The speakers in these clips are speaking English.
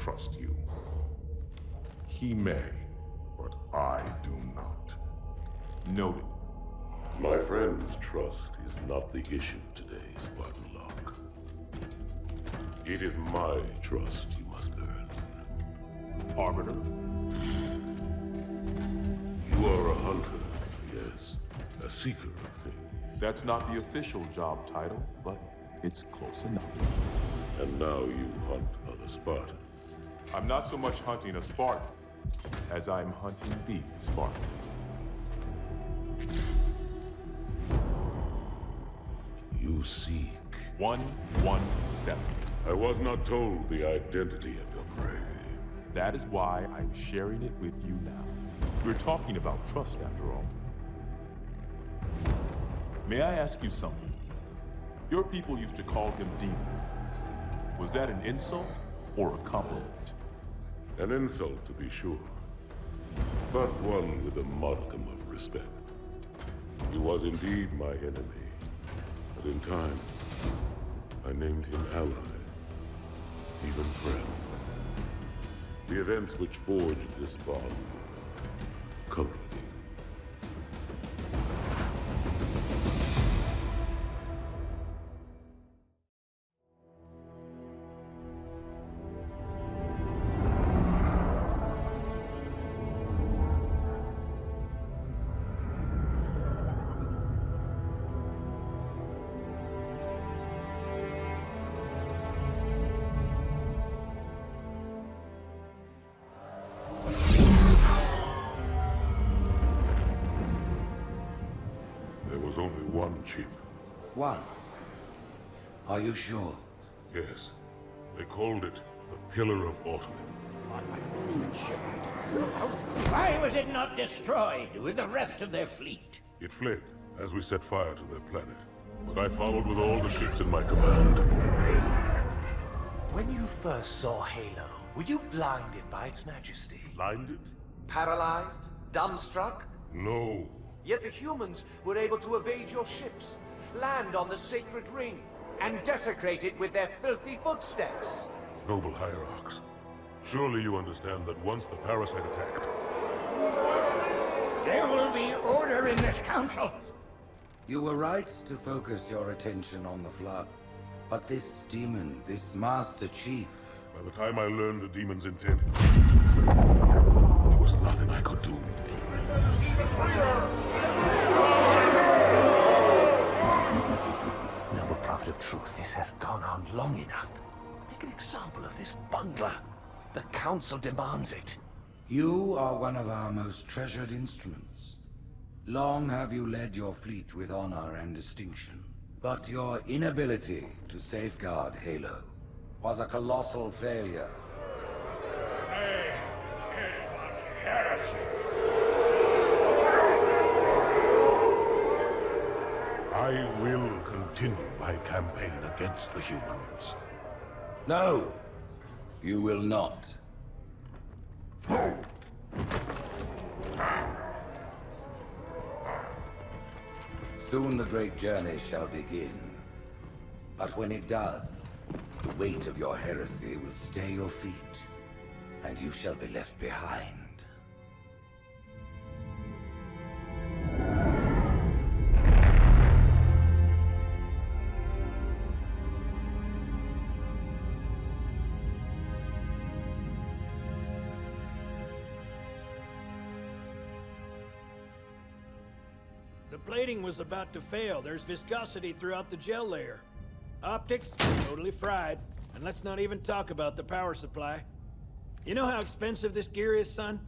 trust you. He may, but I do not. Noted. My friend's trust is not the issue today, Spartan Locke. It is my trust you must earn. Arbiter? You are a hunter, yes. A seeker of things. That's not the official job title, but it's close enough. And now you hunt other Spartans. I'm not so much hunting a Spartan, as I'm hunting the Spartan. You seek. 117. I was not told the identity of your prey. That is why I'm sharing it with you now. We're talking about trust, after all. May I ask you something? Your people used to call him Demon. Was that an insult or a compliment? An insult, to be sure, but one with a modicum of respect. He was indeed my enemy, but in time, I named him ally, even friend. The events which forged this bond were complicated. There was only one chip. One? Are you sure? Yes. They called it the Pillar of Autumn. Why was it not destroyed with the rest of their fleet? It fled as we set fire to their planet. But I followed with all the ships in my command. When you first saw Halo, were you blinded by its majesty? Blinded? Paralyzed? Dumbstruck? No. Yet the humans were able to evade your ships, land on the sacred ring, and desecrate it with their filthy footsteps. Noble Hierarchs, surely you understand that once the parasite attacked... There will be order in this council. You were right to focus your attention on the Flood. But this demon, this Master Chief... By the time I learned the demon's intent, there was nothing I could do. Noble Prophet of Truth, this has gone on long enough. Make an example of this bungler. The Council demands it. You are one of our most treasured instruments. Long have you led your fleet with honor and distinction. But your inability to safeguard Halo was a colossal failure. It was heresy. I will continue my campaign against the humans. No, you will not. Soon the great journey shall begin. But when it does, the weight of your heresy will stay your feet, and you shall be left behind. The plating was about to fail. There's viscosity throughout the gel layer. Optics, totally fried. And let's not even talk about the power supply. You know how expensive this gear is, son?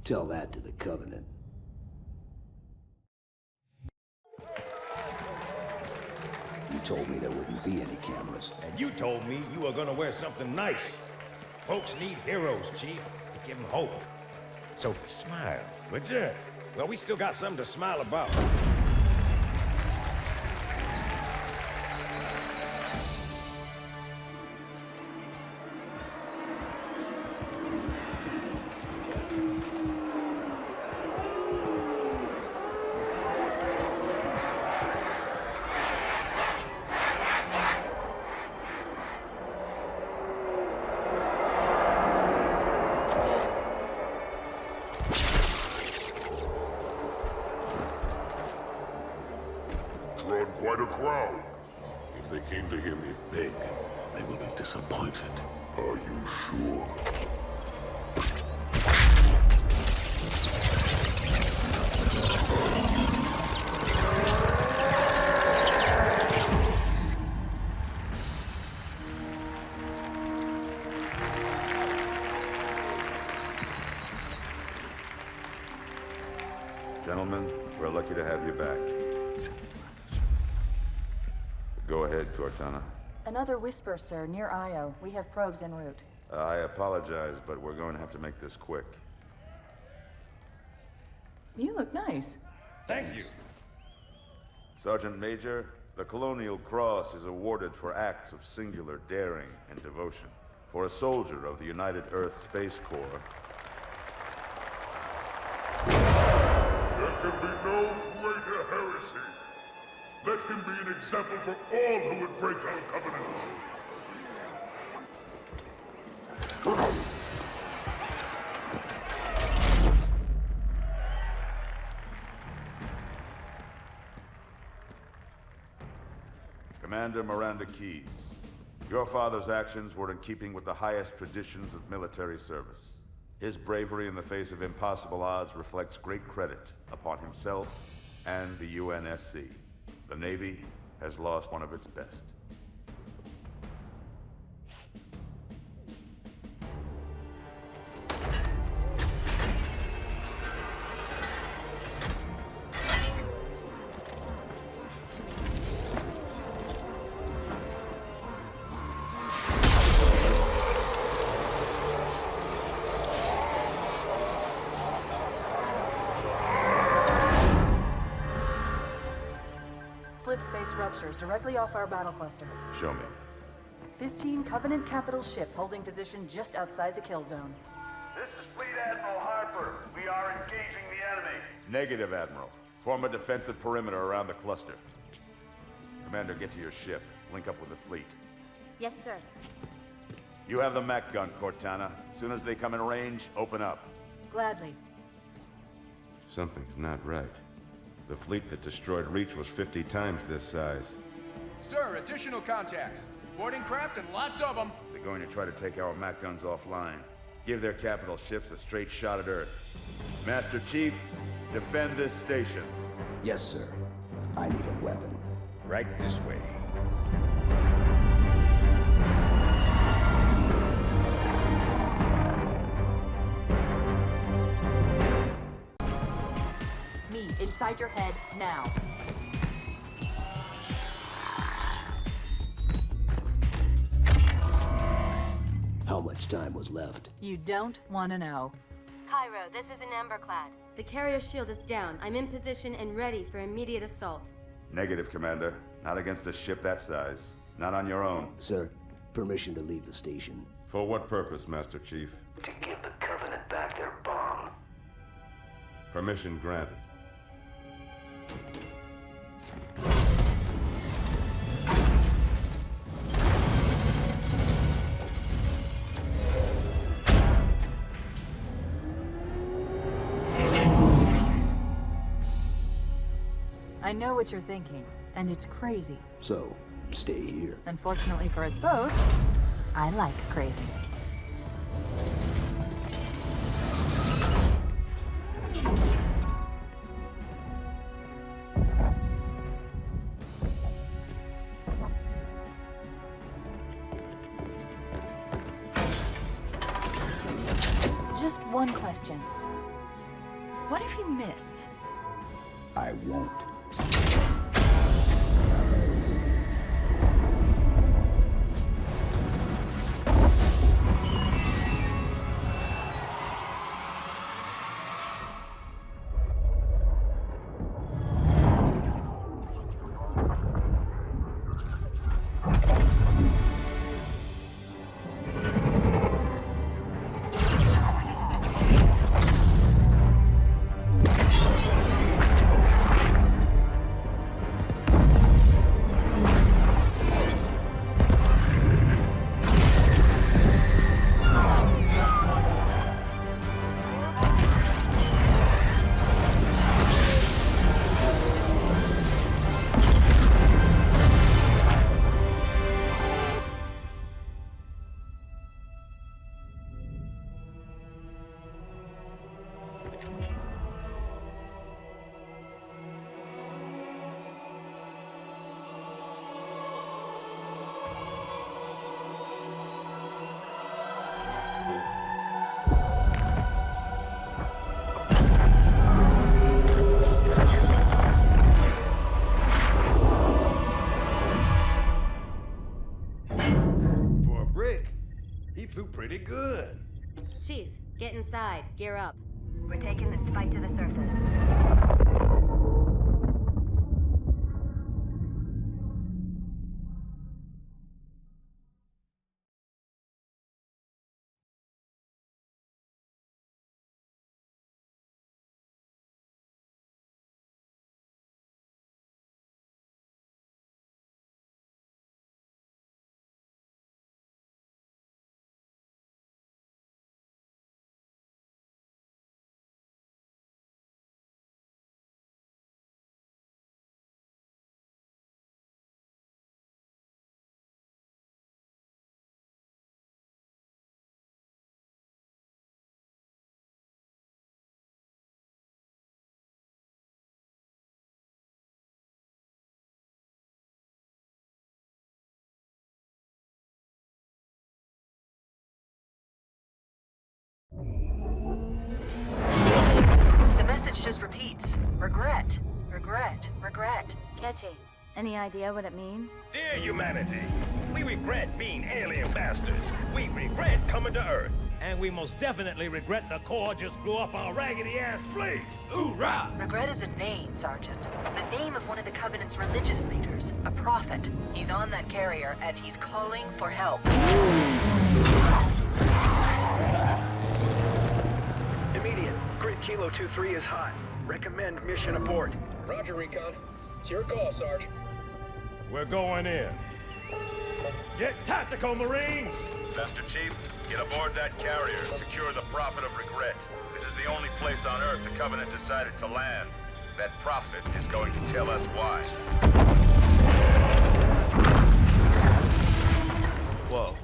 Tell that to the Covenant. You told me there wouldn't be any cameras. And you told me you were gonna wear something nice. Folks need heroes, Chief, to give them hope. So smile, would you? Well, we still got something to smile about. quite a crowd. If they came to hear me beg, they will be disappointed. Are you sure? Gentlemen, we're lucky to have you back. Go ahead, Cortana. Another whisper, sir, near Io. We have probes en route. I apologize, but we're going to have to make this quick. You look nice. Thank you. Sergeant Major, the Colonial Cross is awarded for acts of singular daring and devotion. For a soldier of the United Earth Space Corps, There can be no greater heresy. Let him be an example for all who would break our covenant. Commander Miranda Keyes, your father's actions were in keeping with the highest traditions of military service. His bravery in the face of impossible odds reflects great credit upon himself and the UNSC. The Navy has lost one of its best. Slip space ruptures directly off our battle cluster. Show me. 15 Covenant capital ships holding position just outside the kill zone. This is Fleet Admiral Harper. We are engaging the enemy. Negative, Admiral. Form a defensive perimeter around the cluster. Commander, get to your ship. Link up with the fleet. Yes, sir. You have the Mac gun, Cortana. As soon as they come in range, open up. Gladly. Something's not right. The fleet that destroyed Reach was 50 times this size. Sir, additional contacts. Boarding craft and lots of them. They're going to try to take our Mac guns offline. Give their capital ships a straight shot at Earth. Master Chief, defend this station. Yes, sir. I need a weapon. Right this way. Me, inside your head, now. How much time was left? You don't want to know. Cairo, this is an Emberclad. The carrier shield is down. I'm in position and ready for immediate assault. Negative, Commander. Not against a ship that size. Not on your own. Sir, permission to leave the station. For what purpose, Master Chief? To give the Covenant back their bomb. Permission granted. I know what you're thinking, and it's crazy. So, stay here. Unfortunately for us both, I like crazy. Just one question. What if you miss? I won't. inside. Gear up. We're taking this fight to the surface. The message just repeats. Regret. Regret. Regret. Catchy. Any idea what it means? Dear humanity, we regret being alien bastards. We regret coming to Earth. And we most definitely regret the Corps just blew up our raggedy-ass fleet. Hoorah! Regret is a name, Sergeant. The name of one of the Covenant's religious leaders. A prophet. He's on that carrier, and he's calling for help. Immediate. Grid Kilo 2-3 is hot. Recommend mission abort. Roger, Recon. It's your call, Sarge. We're going in. Get tactical, Marines! Master Chief, get aboard that carrier. Secure the Prophet of Regret. This is the only place on Earth the Covenant decided to land. That Prophet is going to tell us why. Whoa.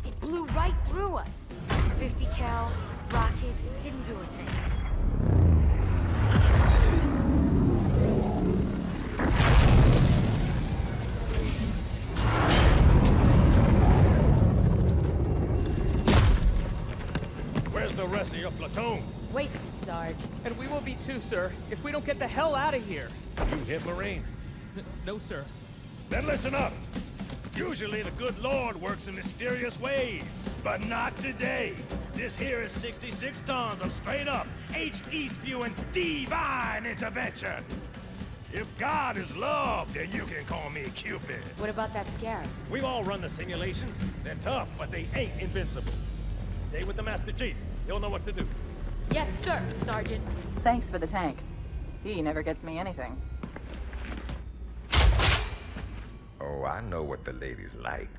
It blew right through us. 50 cal rockets didn't do a thing. Where's the rest of your platoon? Wasted, Sarge. And we will be too, sir, if we don't get the hell out of here. You hit Marine? No, sir. Then listen up. Usually the good Lord works in mysterious ways, but not today. This here is 66 tons of straight-up, HE-spewing divine intervention. If God is love, then you can call me Cupid. What about that scarab? We've all run the simulations. They're tough, but they ain't invincible. Stay with the Master Chief. He'll know what to do. Yes, sir, Sergeant. Thanks for the tank. He never gets me anything. Oh, I know what the ladies like.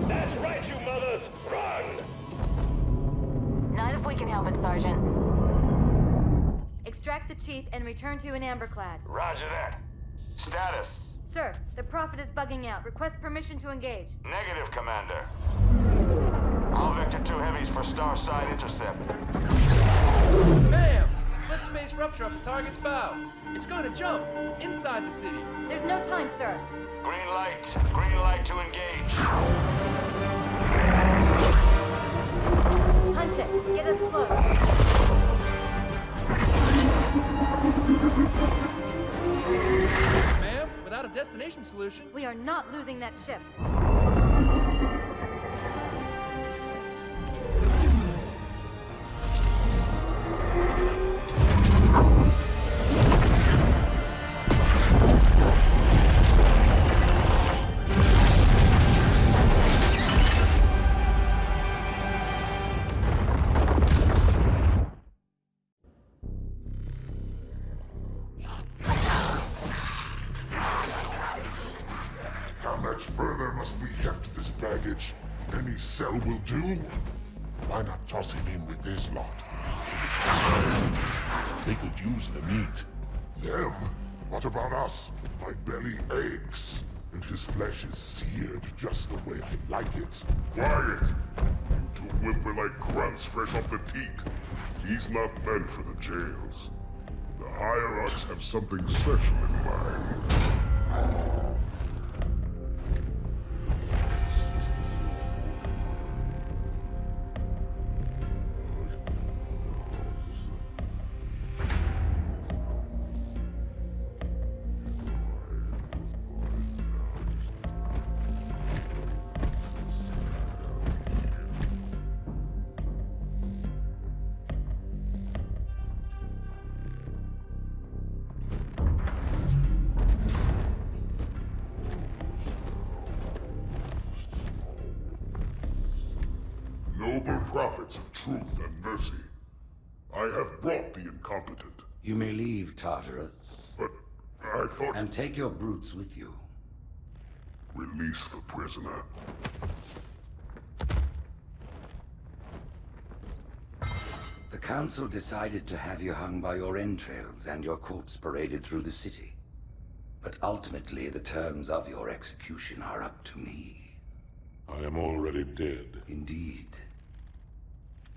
That's right, you mothers! Run! Not if we can help it, Sergeant. Extract the chief and return to an amberclad. Roger that. Status. Sir, the Prophet is bugging out. Request permission to engage. Negative, Commander. All Vector 2 heavies for Starside intercept. Bam! Slip space rupture off the target's bow. It's going to jump inside the city. There's no time, sir. Green light. Green light to engage. Punch it. Get us close. Ma'am, without a destination solution... We are not losing that ship. How much further must we heft this baggage? Any cell will do? Why not toss him in with this lot? They could use the meat. Them? What about us? My belly aches, and his flesh is seared just the way I like it. Quiet! You two whimper like grunts fresh off the teat. He's not meant for the jails. The hierarchs have something special in mind. Noble prophets of truth and mercy, I have brought the incompetent. You may leave, Tartarus. But I thought... And take your brutes with you. Release the prisoner. The council decided to have you hung by your entrails and your corpse paraded through the city. But ultimately, the terms of your execution are up to me. I am already dead. Indeed.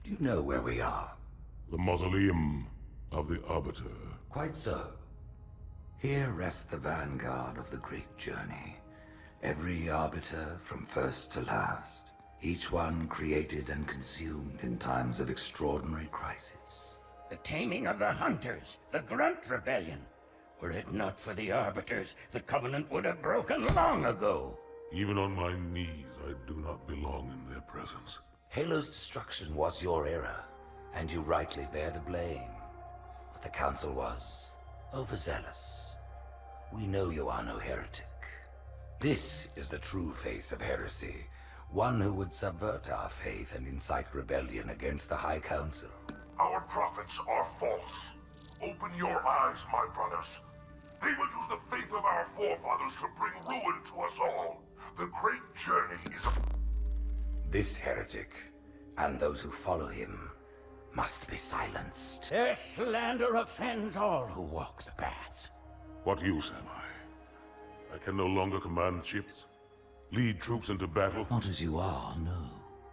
Do you know where we are? The mausoleum of the Arbiter. Quite so. Here rests the vanguard of the great journey. Every Arbiter from first to last. Each one created and consumed in times of extraordinary crisis. The taming of the Hunters, the Grunt Rebellion. Were it not for the Arbiters, the Covenant would have broken long ago. Even on my knees, I do not belong in their presence. Halo's destruction was your error, and you rightly bear the blame. But the Council was overzealous. We know you are no heretic. This is the true face of heresy, one who would subvert our faith and incite rebellion against the High Council. Our prophets are false. Open your eyes, my brothers. They will use the faith of our forefathers to bring ruin to us all. The great journey is a... This heretic, and those who follow him, must be silenced. Their slander offends all who walk the path. What use am I? I can no longer command ships, lead troops into battle. Not as you are, no,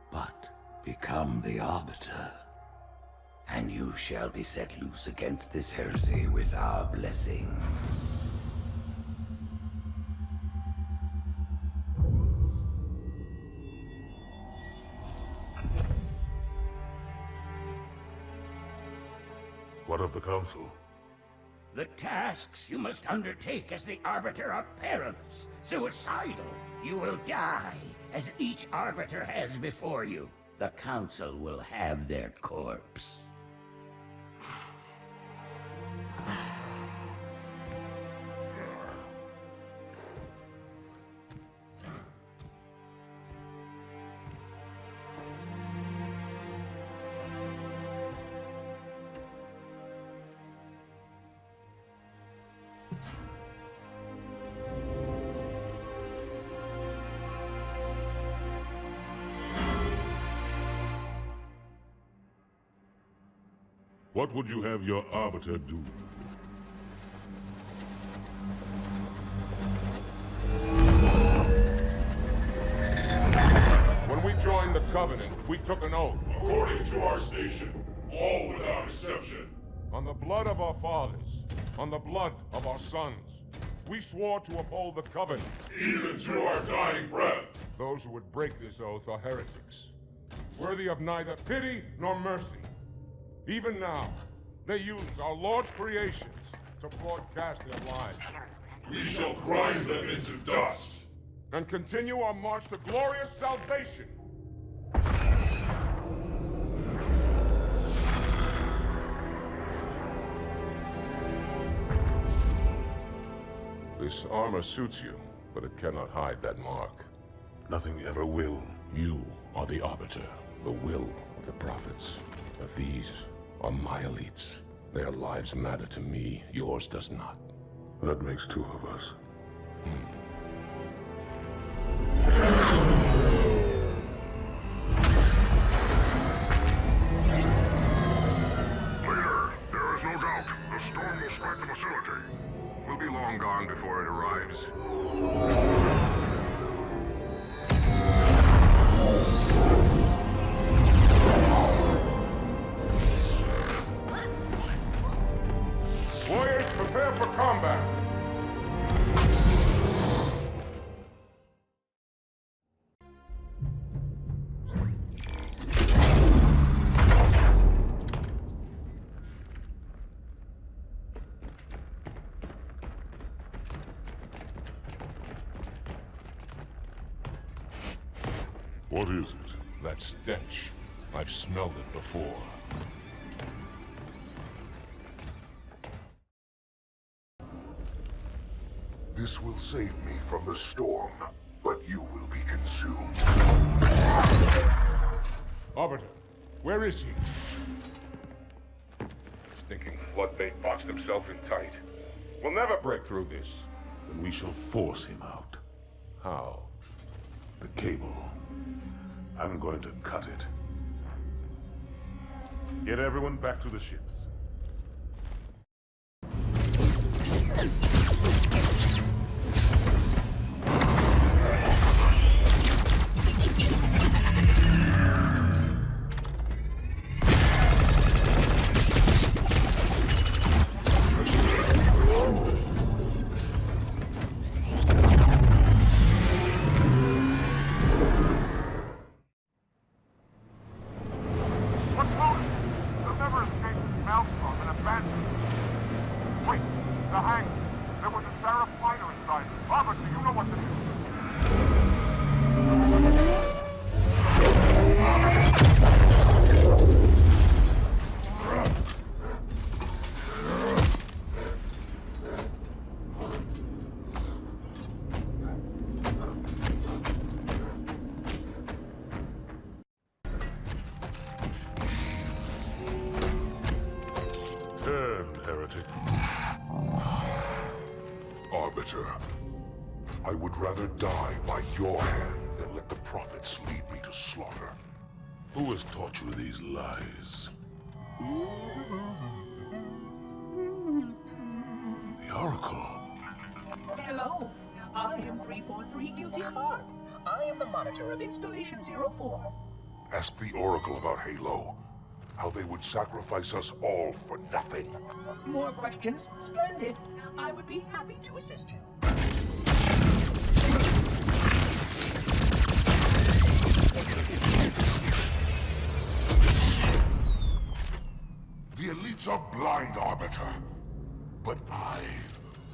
but become the Arbiter. And you shall be set loose against this heresy with our blessing. What of the Council? The tasks you must undertake as the Arbiter are perilous, suicidal. You will die, as each Arbiter has before you. The Council will have their corpse. What would you have your Arbiter do? When we joined the Covenant, we took an oath. According to our station, all without exception. On the blood of our fathers, on the blood of our sons, we swore to uphold the Covenant. Even to our dying breath. Those who would break this oath are heretics, worthy of neither pity nor mercy. Even now, they use our Lord's creations to broadcast their lies. We shall grind them into dust. And continue our march to glorious salvation. This armor suits you, but it cannot hide that mark. Nothing ever will. You are the Arbiter, the will of the prophets. But these are my elites. Their lives matter to me, yours does not. That makes two of us. Leader, there is no doubt the storm will strike the facility. Will It'll be long gone before it arrives. Warriors, prepare for combat! What is it? That stench. I've smelled it before. This will save me from the storm, but you will be consumed. Arbiter, where is he? Stinking floodbait boxed himself in tight. We'll never break through this. Then we shall force him out. How? The cable. I'm going to cut it. Get everyone back to the ships. Arbiter, I would rather die by your hand than let the prophets lead me to slaughter. Who has taught you these lies? The Oracle. Hello, I am 343 Guilty Spark. I am the monitor of Installation 04. Ask the Oracle about Halo. How they would sacrifice us all for nothing. More questions? Splendid. I would be happy to assist you. The elites are blind, Arbiter. But I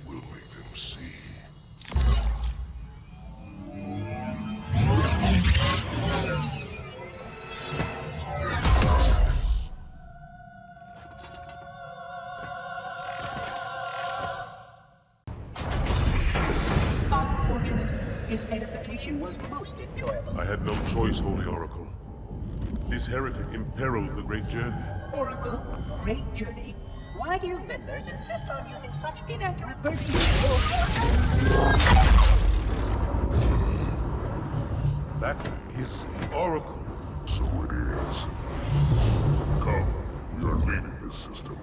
will make them see. His edification was most enjoyable. I had no choice, Holy Oracle. This heretic imperiled the great journey. Oracle, great journey. Why do you meddlers insist on using such inaccurate verbiage? That is the Oracle. So it is. Come, we are leaving this system.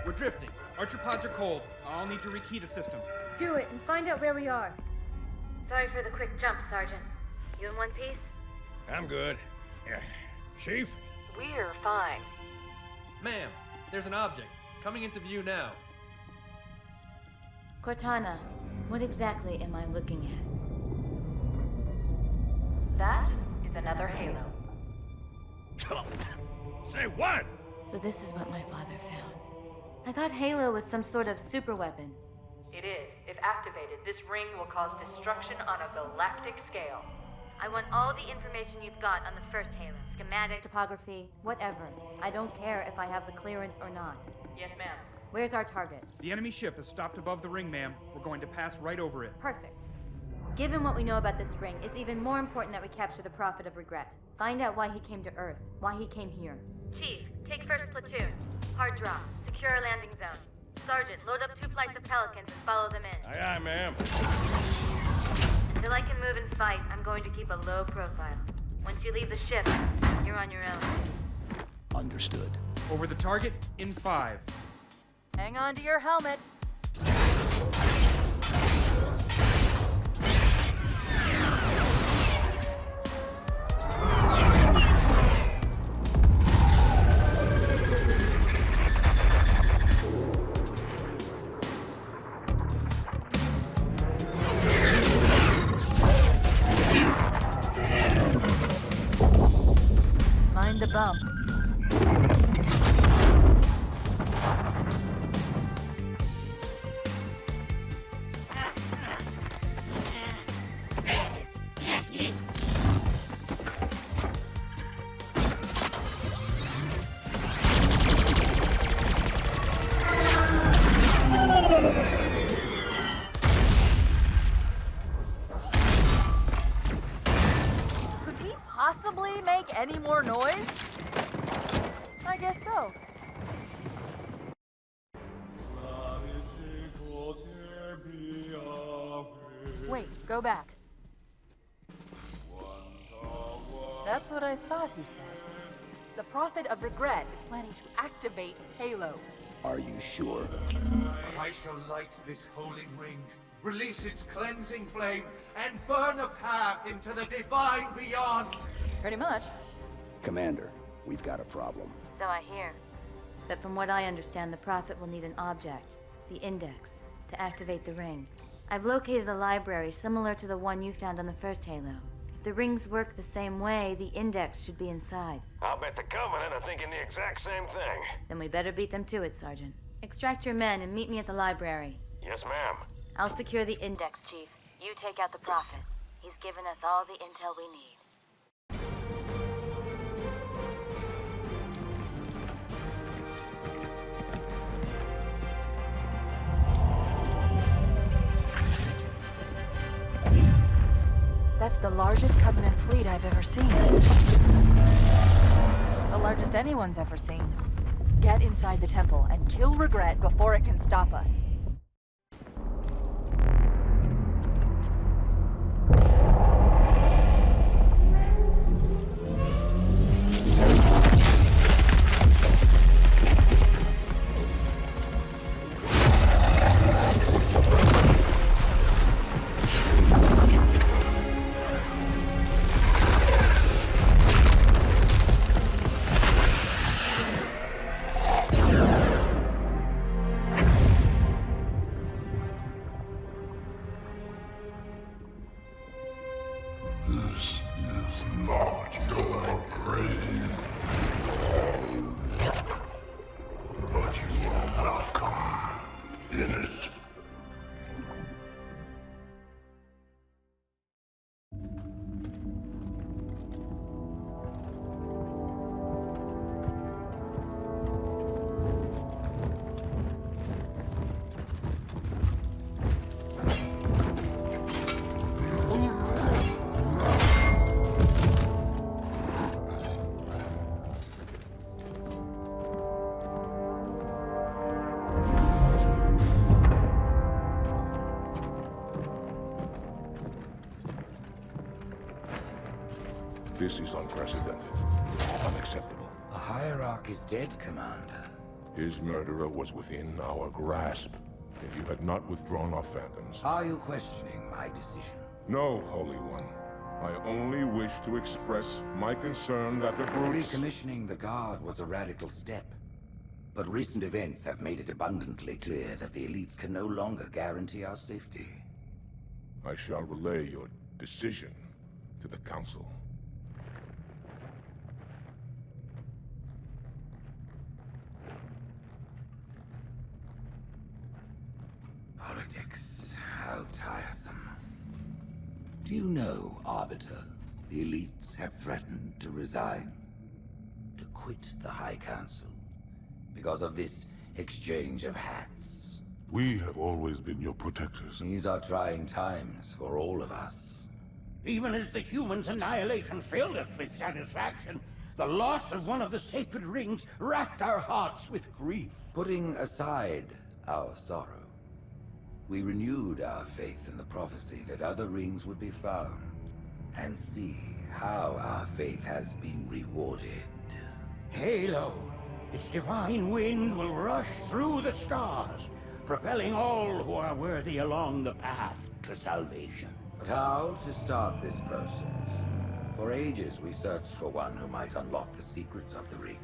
We're drifting. Archer pods are cold. I'll need to rekey the system. Do it and find out where we are. Sorry for the quick jump, Sergeant. You in one piece? I'm good. Yeah. Chief? We're fine. Ma'am, there's an object coming into view now. Cortana, what exactly am I looking at? That is another Halo. Say what? So this is what my father found. I thought Halo was some sort of super weapon. It is. If activated, this ring will cause destruction on a galactic scale. I want all the information you've got on the first Halo. Schematic, topography, whatever. I don't care if I have the clearance or not. Yes, ma'am. Where's our target? The enemy ship is stopped above the ring, ma'am. We're going to pass right over it. Perfect. Given what we know about this ring, it's even more important that we capture the Prophet of Regret. Find out why he came to Earth, why he came here. Chief, take first platoon. Hard drop. Secure landing zone. Sergeant, load up 2 flights of Pelicans and follow them in. Aye, aye, ma'am. Until I can move and fight, I'm going to keep a low profile. Once you leave the ship, you're on your own. Understood. Over the target in 5. Hang on to your helmet. Mind the bump. Could we possibly make any more noise? I guess so. Wait, go back. That's what I thought he said. The Prophet of Regret is planning to activate Halo. Are you sure? I shall light this holy ring, release its cleansing flame, and burn a path into the divine beyond. Pretty much. Commander, we've got a problem. So I hear. But from what I understand, the Prophet will need an object, the Index, to activate the ring. I've located a library similar to the one you found on the first Halo. If the rings work the same way, the Index should be inside. I'll bet the Covenant are thinking the exact same thing. Then we better beat them to it, Sergeant. Extract your men and meet me at the library. Yes, ma'am. I'll secure the Index, Chief. You take out the Prophet. He's given us all the intel we need. That's the largest Covenant fleet I've ever seen. The largest anyone's ever seen. Get inside the temple and kill Regret before it can stop us. This is not your grave. But you are welcome in it. This is unprecedented. Unacceptable. The Hierarch is dead, Commander. His murderer was within our grasp. If you had not withdrawn our phantoms... Are you questioning my decision? No, Holy One. I only wish to express my concern that the brutes... Recommissioning the Guard was a radical step. But recent events have made it abundantly clear that the elites can no longer guarantee our safety. I shall relay your decision to the Council. Politics, how tiresome. Do you know, Arbiter, the elites have threatened to resign, to quit the High Council, because of this exchange of hats? We have always been your protectors. These are trying times for all of us. Even as the humans' annihilation filled us with satisfaction, the loss of one of the sacred rings racked our hearts with grief. Putting aside our sorrow. We renewed our faith in the prophecy that other rings would be found, and see how our faith has been rewarded. Halo, its divine wind will rush through the stars, propelling all who are worthy along the path to salvation. But how to start this process? For ages we searched for one who might unlock the secrets of the rings.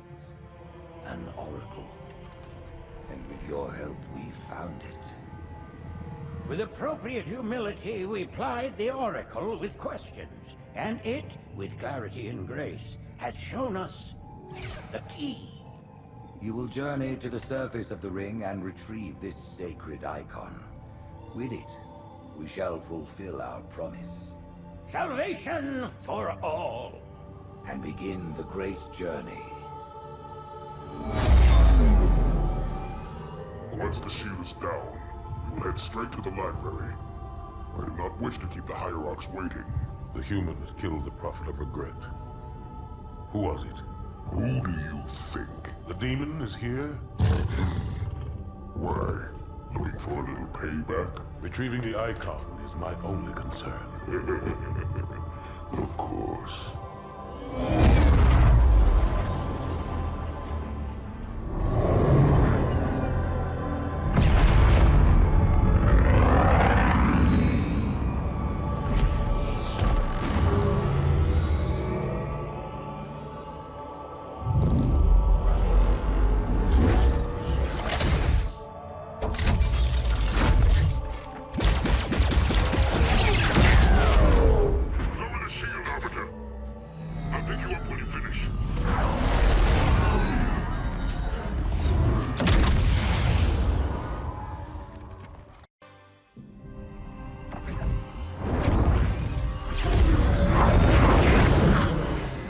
An oracle. And with your help, we found it. With appropriate humility, we plied the oracle with questions, and it, with clarity and grace, has shown us the key. You will journey to the surface of the ring and retrieve this sacred icon. With it, we shall fulfill our promise. Salvation for all. And begin the great journey. Once the shield is down, we will head straight to the library. I do not wish to keep the Hierarchs waiting. The human that killed the Prophet of Regret. Who was it? Who do you think? The demon is here? Why? Looking for a little payback? Retrieving the icon is my only concern. Of course.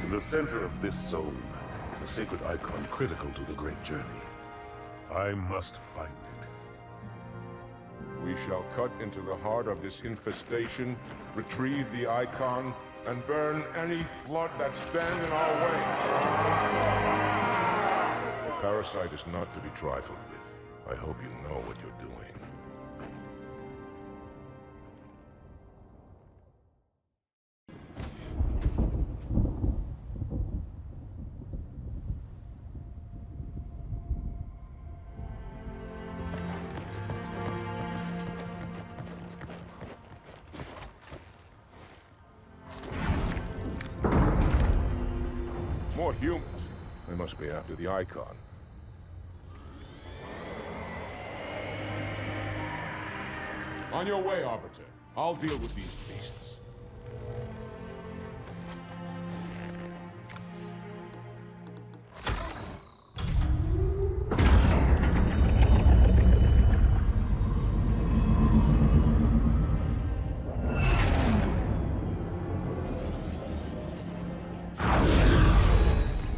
In the center of this zone is a sacred icon critical to the great journey. I must find it. We shall cut into the heart of this infestation, retrieve the icon, and burn any flood that stand in our way. The parasite is not to be trifled with. I hope you know what you're doing. More humans. They must be after the icon. On your way, Arbiter. I'll deal with these beasts.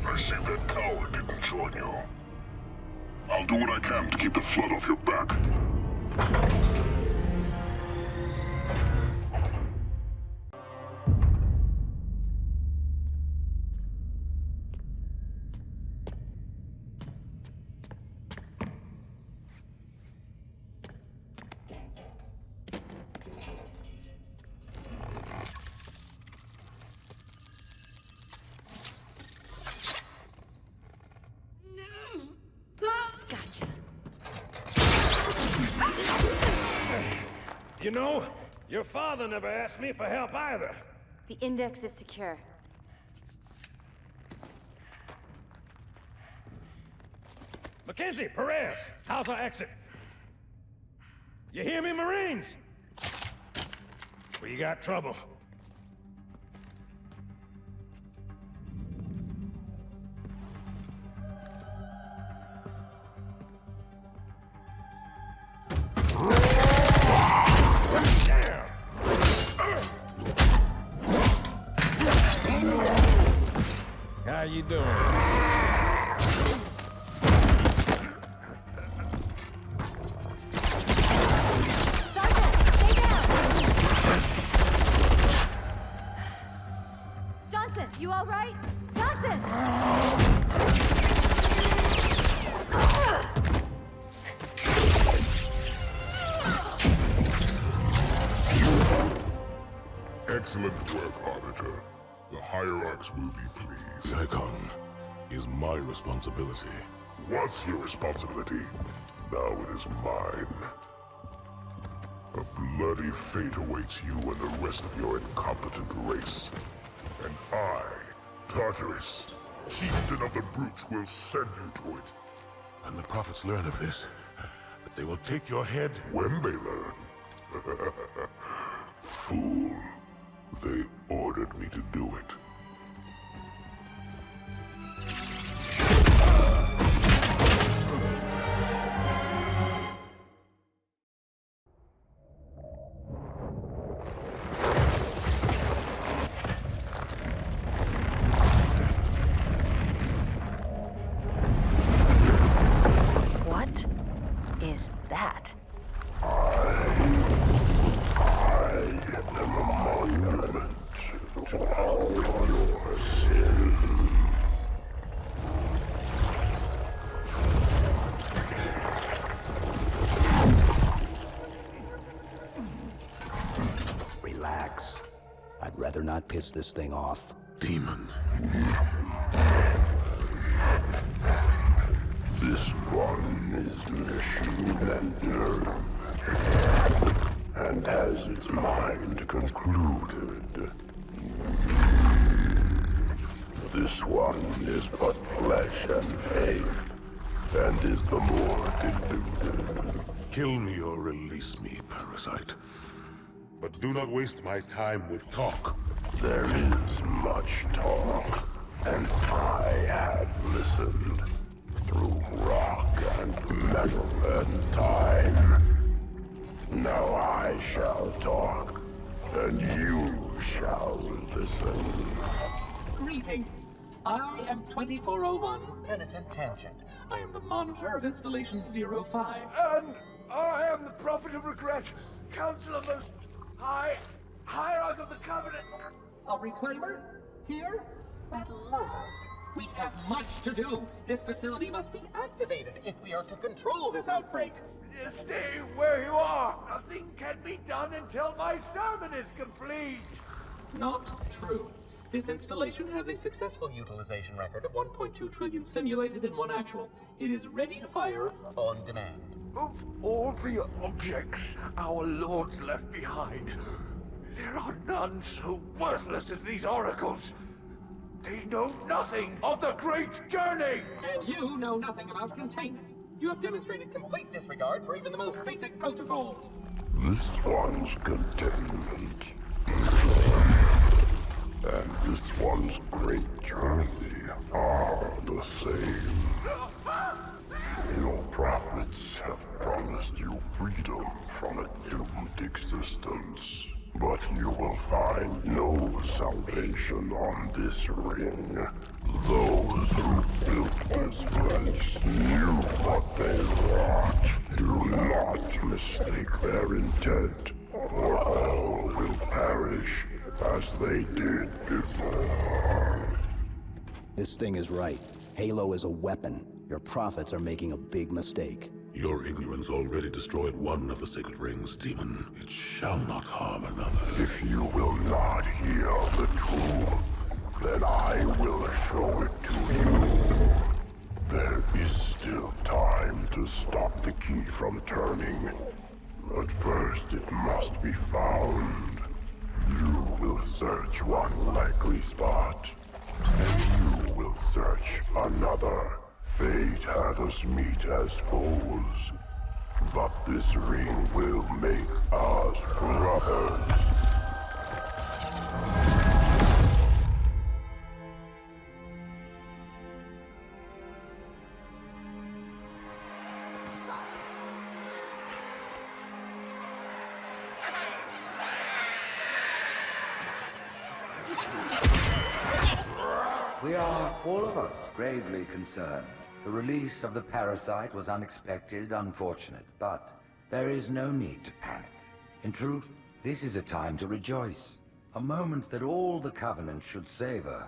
I see that coward didn't join you. I'll do what I can to keep the flood off your back. Gotcha. You know, your father never asked me for help either. The index is secure. Mackenzie, Perez, how's our exit? You hear me, Marines? We got trouble. How you doing? Sergeant, stay down! Johnson, you all right? Johnson! Excellent work, Arbiter. The Hierarchs will be pleased. The Icon is my responsibility. Was your responsibility. Now it is mine. A bloody fate awaits you and the rest of your incompetent race. And I, Tartarus, chieftain of the Brutes, will send you to it. And the prophets learn of this, that they will take your head when they learn. Fool. They ordered me to do it. What is that? I am a monument to all your sins. Relax. I'd rather not piss this thing off. Demon. This one is machine and nerve, and has its mind concluded. This one is but flesh and faith, and is the more deluded. Kill me or release me, parasite. But do not waste my time with talk. There is much talk, and I have listened through rock and metal and time. Now I shall talk, and you shall listen. Greetings. I am 2401 Penitent Tangent. I am the monitor of Installation 05. And I am the Prophet of Regret, Council of Most High, Hierarch of the Covenant. A reclaimer? Here? At last. We have much to do. This facility must be activated if we are to control this outbreak. Stay where you are. Nothing can be done until my sermon is complete. Not true. This installation has a successful utilization record of 1.2 trillion simulated and 1 actual. It is ready to fire on demand. Of all the objects our lords left behind, there are none so worthless as these oracles. They know nothing of the great journey! And you know nothing about containment. You have demonstrated complete disregard for even the most basic protocols. This one's containment. And this one's great journey are the same. Your prophets have promised you freedom from a doomed existence. But you will find no salvation on this ring. Those who built this place knew what they wrought. Do not mistake their intent, or all will perish as they did before. This thing is right. Halo is a weapon. Your prophets are making a big mistake. Your ignorance already destroyed one of the sacred rings, demon. It shall not harm another. If you will not hear the truth, then I will show it to you. There is still time to stop the key from turning. But first it must be found. You will search one likely spot, and you will search another. Fate had us meet as foes, but this ring will make us brothers. We are, all of us, gravely concerned. The release of the parasite was unexpected, unfortunate, but there is no need to panic. In truth, this is a time to rejoice. A moment that all the Covenant should savor.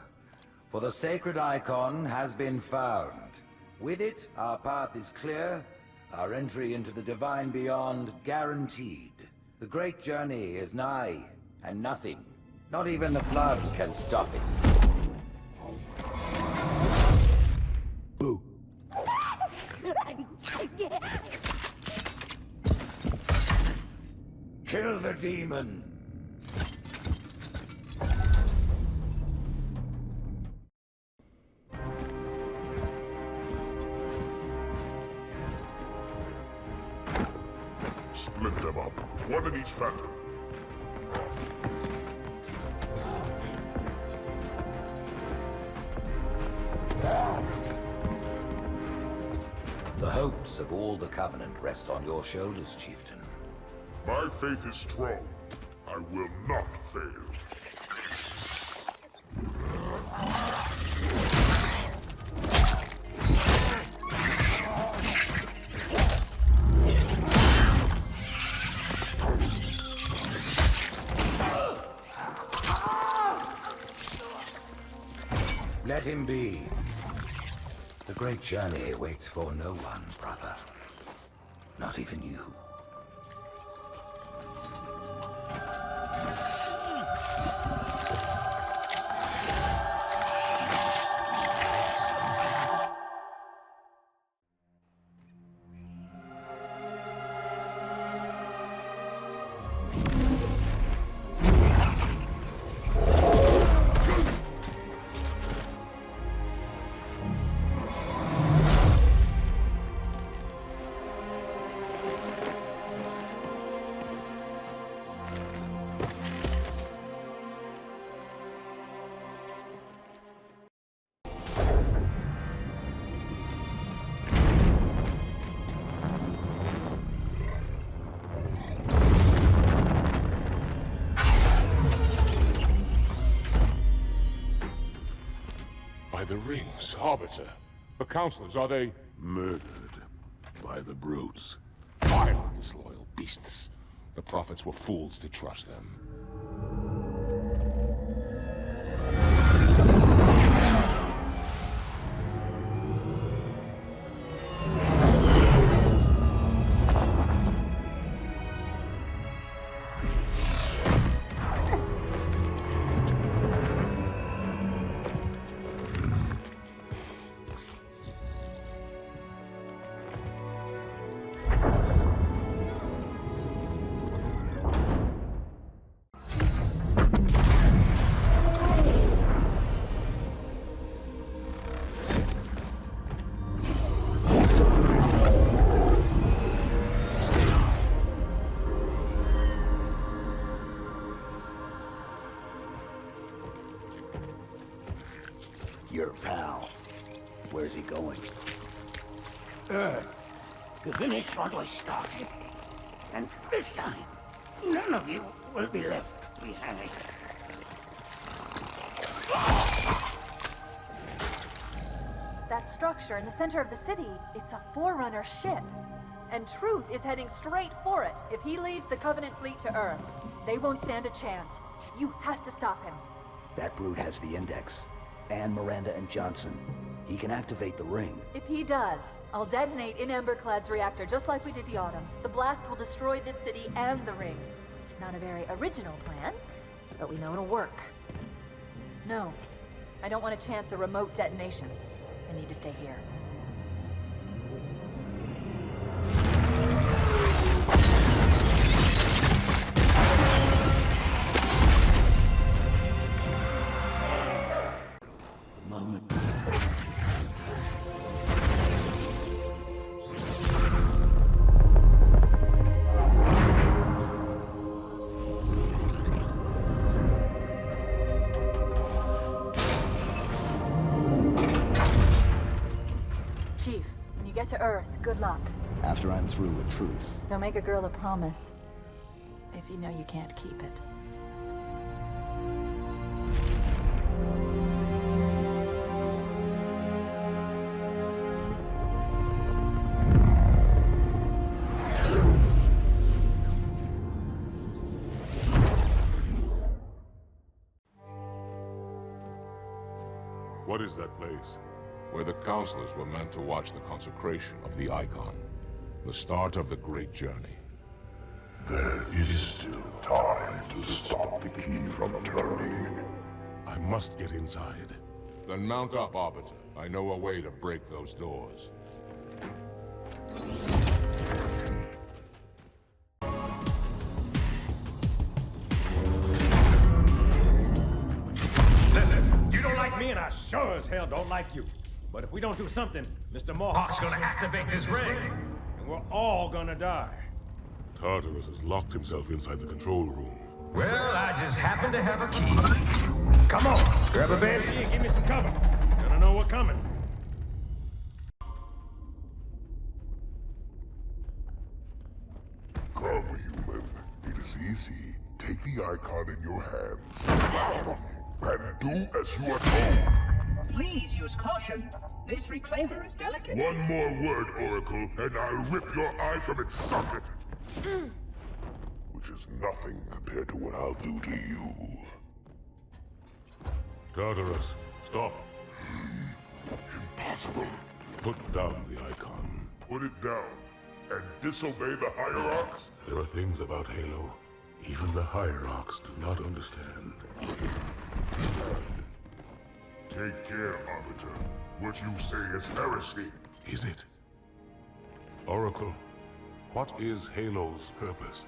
For the sacred icon has been found. With it, our path is clear, our entry into the divine beyond guaranteed. The great journey is nigh, and nothing Not even the Flood can stop it. Boo. Kill the demon! Split them up, one in each phantom. The hopes of all the Covenant rest on your shoulders, Chieftain. My faith is strong. I will not fail. Let him be. The great journey waits for no one, brother. Not even you. By the rings, Arbiter. The Counselors, are they... Murdered by the brutes. Vile, disloyal beasts. The Prophets were fools to trust them. Your pal. Where's he going? Earth, to finish what I started. And this time, none of you will be left behind. That structure in the center of the city, it's a Forerunner ship. And Truth is heading straight for it. If he leads the Covenant fleet to Earth, they won't stand a chance. You have to stop him. That brute has the Index. And Miranda and Johnson. He can activate the ring. If he does, I'll detonate in Emberclad's reactor just like we did the Autumns. The blast will destroy this city and the ring. Not a very original plan, but we know it'll work. No, I don't want to chance a remote detonation. I need to stay here. Chief, when you get to Earth, good luck. After I'm through with Truth. Don't make a girl a promise if you know you can't keep it. What is that place? Where the Counselors were meant to watch the consecration of the Icon. The start of the Great Journey. There is still time to stop the key from turning. I must get inside. Then mount up, Arbiter. I know a way to break those doors. Listen, you don't like me and I sure as hell don't like you. But if we don't do something, Mr. Mohawk's gonna activate this ring. And we're all gonna die. Tartarus has locked himself inside the control room. Well, I just happen to have a key. Come on, grab a banshee and give me some cover. Gonna know what's coming. Come, human. It is easy. Take the icon in your hands. And do as you are told. Please use caution. This reclaimer is delicate. One more word, Oracle, and I'll rip your eye from its socket. Which is nothing compared to what I'll do to you. Tartarus, stop. Impossible. Put down the icon. Put it down and disobey the Hierarchs? There are things about Halo even the Hierarchs do not understand. Take care, Arbiter. What you say is heresy. Is it? Oracle, what is Halo's purpose?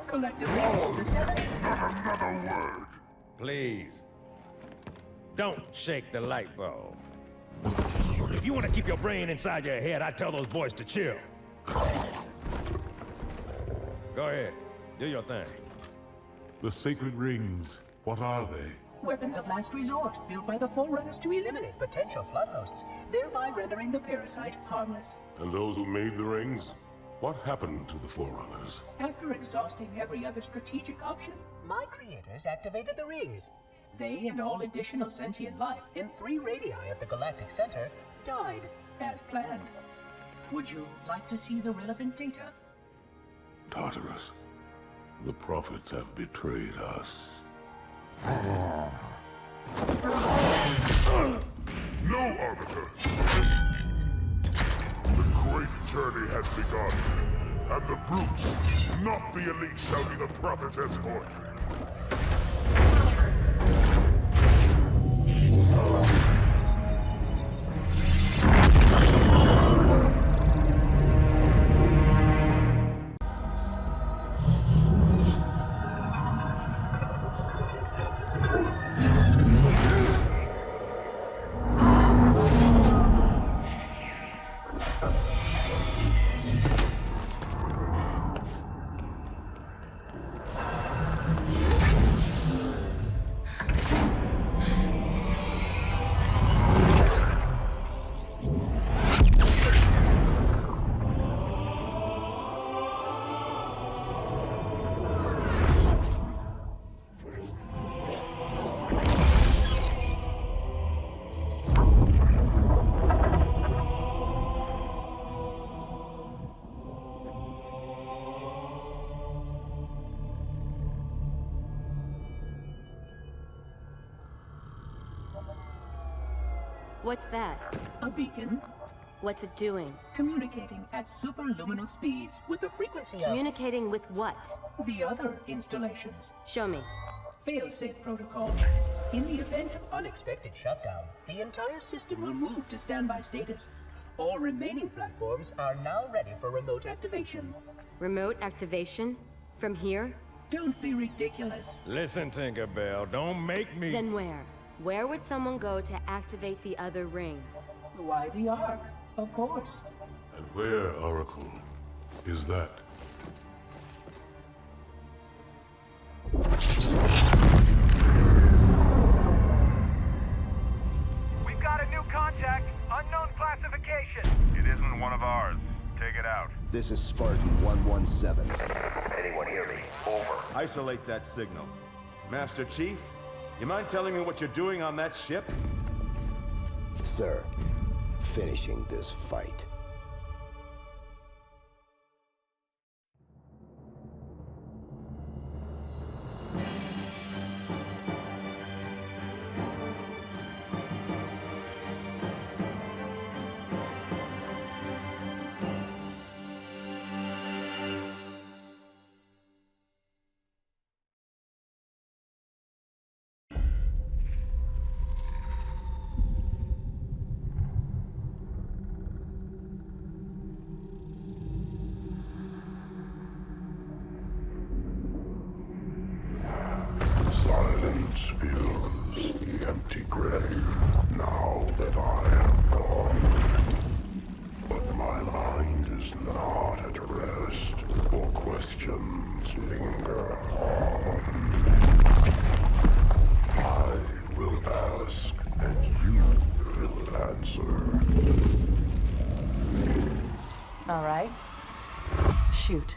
Collectively, the seven... Not another word! Please. Don't shake the light bulb. If you want to keep your brain inside your head, I tell those boys to chill. Go ahead. Do your thing. The sacred rings, what are they? Weapons of last resort, built by the Forerunners to eliminate potential flood hosts, thereby rendering the parasite harmless. And those who made the rings? What happened to the Forerunners? After exhausting every other strategic option, my creators activated the rings. They and all additional sentient life in 3 radii of the Galactic Center died as planned. Would you like to see the relevant data? Tartarus, the prophets have betrayed us. No, Arbiter! The great journey has begun, and the brutes, not the elite, shall be the prophet's escort. What's that? A beacon. What's it doing? Communicating at superluminal speeds with the frequency of... Communicating with what? The other installations. Show me. Fail-safe protocol. In the event of unexpected shutdown, the entire system will move to standby status. All remaining platforms are now ready for remote activation. Remote activation? From here? Don't be ridiculous. Listen, Tinkerbell, don't make me... Then where? Where would someone go to activate the other rings? Why the Ark? Of course. And where, Oracle, is that? We've got a new contact. Unknown classification. It isn't one of ours. Take it out. This is Spartan 117. Anyone hear me? Over. Isolate that signal. Master Chief, you mind telling me what you're doing on that ship? Sir, finishing this fight. silence fills the empty grave now that I have gone. But my mind is not at rest, for questions linger on. I will ask, and you will answer. All right. Shoot.